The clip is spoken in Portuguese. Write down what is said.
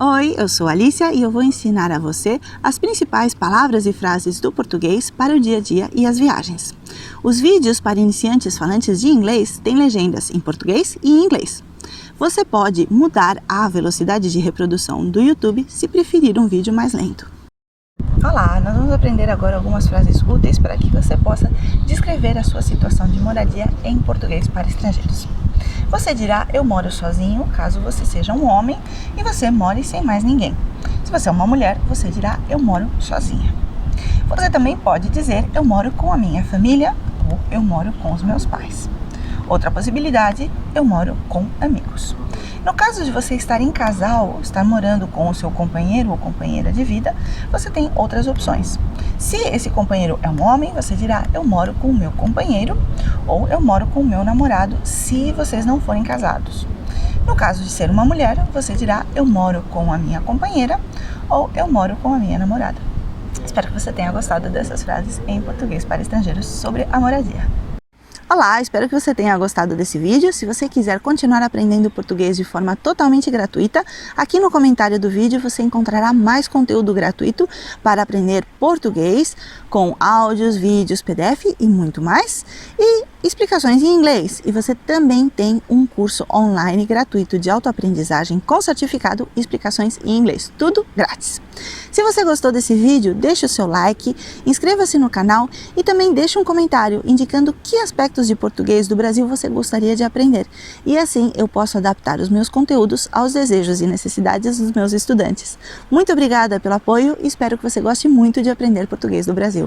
Oi, eu sou Alicia e eu vou ensinar a você as principais palavras e frases do português para o dia a dia e as viagens. Os vídeos para iniciantes falantes de inglês têm legendas em português e em inglês. Você pode mudar a velocidade de reprodução do YouTube se preferir um vídeo mais lento. Olá, nós vamos aprender agora algumas frases úteis para que você possa descrever a sua situação de moradia em português para estrangeiros. Você dirá, eu moro sozinho, caso você seja um homem e você more sem mais ninguém. Se você é uma mulher, você dirá, eu moro sozinha. Você também pode dizer, eu moro com a minha família ou eu moro com os meus pais. Outra possibilidade, eu moro com amigos. No caso de você estar em casal, estar morando com o seu companheiro ou companheira de vida, você tem outras opções. Se esse companheiro é um homem, você dirá, eu moro com o meu companheiro ou eu moro com o meu namorado, se vocês não forem casados. No caso de ser uma mulher, você dirá, eu moro com a minha companheira ou eu moro com a minha namorada. Espero que você tenha gostado dessas frases em português para estrangeiros sobre a moradia. Olá, espero que você tenha gostado desse vídeo. Se você quiser continuar aprendendo português de forma totalmente gratuita, aqui no comentário do vídeo você encontrará mais conteúdo gratuito para aprender português com áudios, vídeos, PDF e muito mais, e explicações em inglês. E você também tem um curso online gratuito de autoaprendizagem com certificado e explicações em inglês, tudo grátis. Se você gostou desse vídeo, deixe o seu like, inscreva-se no canal e também deixe um comentário indicando que aspectos de português do Brasil você gostaria de aprender. E assim eu posso adaptar os meus conteúdos aos desejos e necessidades dos meus estudantes. Muito obrigada pelo apoio e espero que você goste muito de aprender português do Brasil.